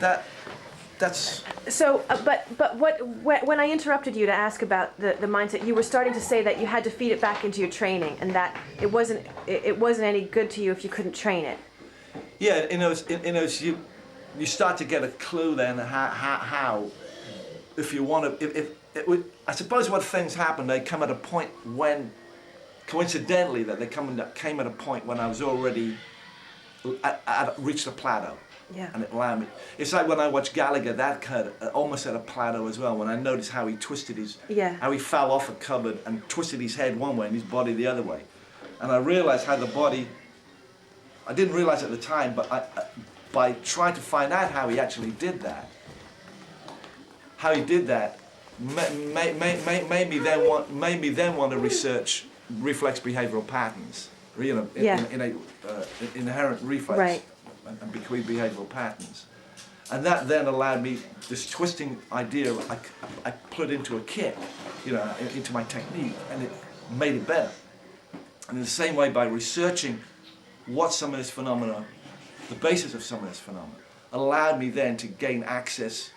that's. So, but when I interrupted you to ask about the mindset, you were starting to say that you had to feed it back into your training, and that it wasn't any good to you if you couldn't train it. Yeah, you start to get a clue then how if you want to, if it would, I suppose what things happen, they come at a point when, coincidentally, that they came at a point when I was already reached a plateau. Yeah. And it allowed me. It's like when I watched Gallagher, that occurred almost at a plateau as well, when I noticed how he twisted how he fell off a cupboard and twisted his head one way and his body the other way. And I realized how the body, I didn't realize at the time, but by trying to find out how he actually did that, made me then want to research reflex behavioral patterns, inherent reflex. Right. And between behavioral patterns. And that then allowed me, this twisting idea, I put into a kit, into my technique, and it made it better. And in the same way, by researching what some of this phenomena, the basis of some of this phenomena, allowed me then to gain access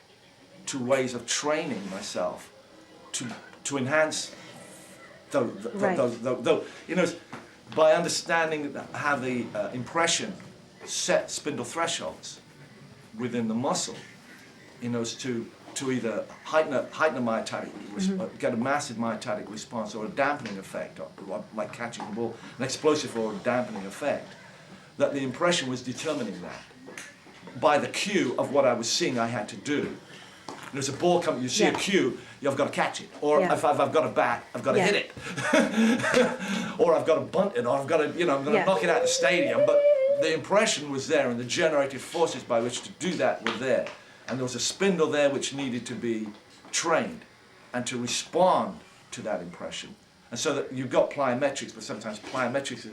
to ways of training myself to enhance those, by understanding how the impression set spindle thresholds within the muscle, to either heighten a myotatic get a massive myotatic response, or a dampening effect, or like catching the ball, an explosive or a dampening effect, that the impression was determining that by the cue of what I was seeing I had to do. There's a ball coming, you see a cue, you've got to catch it. Or if I've got a bat, I've got to hit it. Or I've got to bunt it, or I'm going to knock it out of the stadium. But the impression was there, and the generated forces by which to do that were there. And there was a spindle there which needed to be trained and to respond to that impression. And so that you've got plyometrics, but sometimes plyometrics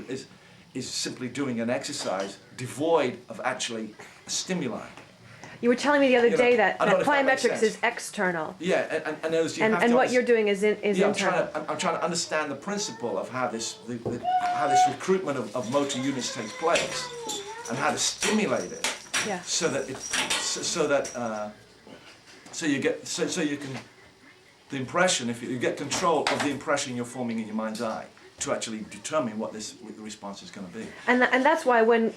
is simply doing an exercise devoid of actually a stimuli. You were telling me the other day that plyometrics is external. Yeah, and what you're doing is internal. I'm trying to understand the principle of how this recruitment of motor units takes place, and how to stimulate it. Yeah. So you can the impression, if you get control of the impression you're forming in your mind's eye, to actually determine what the response is going to be. And that's why when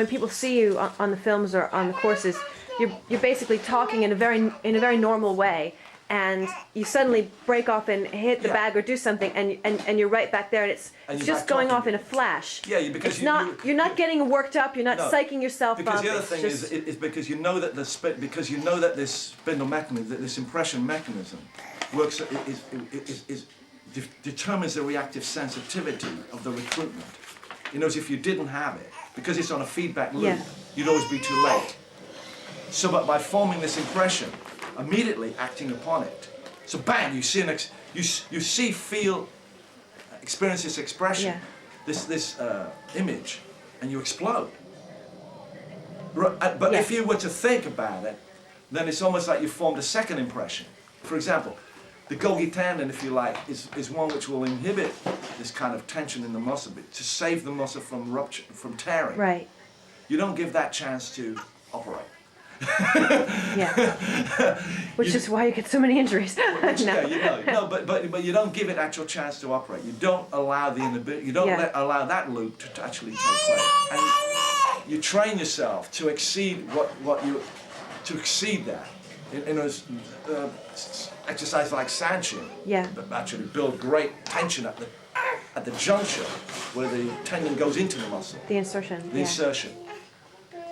people see you on the films or on the courses, you're basically talking in a very normal way, and you suddenly break off and hit the bag or do something, and you're right back there, and it's just going off in a flash. Yeah, because you're not getting worked up. You're not psyching yourself up. Because the other thing is because you know that this spindle mechanism, that this impression mechanism, works determines the reactive sensitivity of the recruitment. If you didn't have it, because it's on a feedback loop, you'd always be too late. So, but by forming this impression, immediately acting upon it, so bang, you feel, experience this expression, this image, and you explode. But if you were to think about it, then it's almost like you formed a second impression. For example, the Golgi tendon, if you like, is one which will inhibit this kind of tension in the muscle to save the muscle from rupture, from tearing. Right. You don't give that chance to operate. Which is why you get so many injuries. But you don't give it actual chance to operate. You don't allow allow that loop to actually take place. And you train yourself to exceed that. Exercise like Sanchin, that actually build great tension at the juncture where the tendon goes into the muscle. The insertion. Insertion.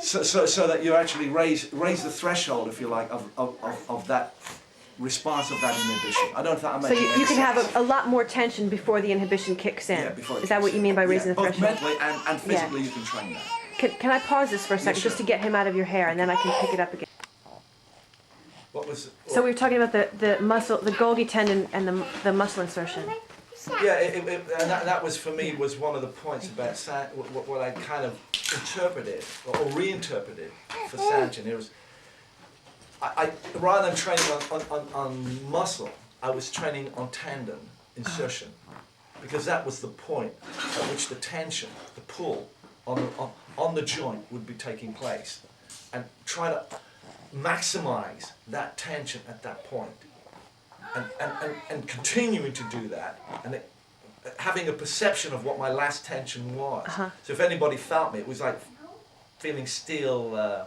So that you actually raise the threshold, if you like, of that response of that inhibition. I don't know if that makes sense. So you can have a lot more tension before the inhibition kicks in. Is that what you mean by raising the threshold? Both mentally and physically you can train that. Can I pause this for a second, just to get him out of your hair, and then I can pick it up again? So we were talking about the muscle, the Golgi tendon, and the muscle insertion. Yeah, and that was for me was one of the points about what I kind of interpreted or reinterpreted for Sanchin. It was I rather than training on muscle, I was training on tendon insertion, because that was the point at which the tension, the pull on the joint would be taking place, and try to maximize that tension at that point, and continuing to do that, and having a perception of what my last tension was. Uh-huh. So if anybody felt me, it was like feeling steel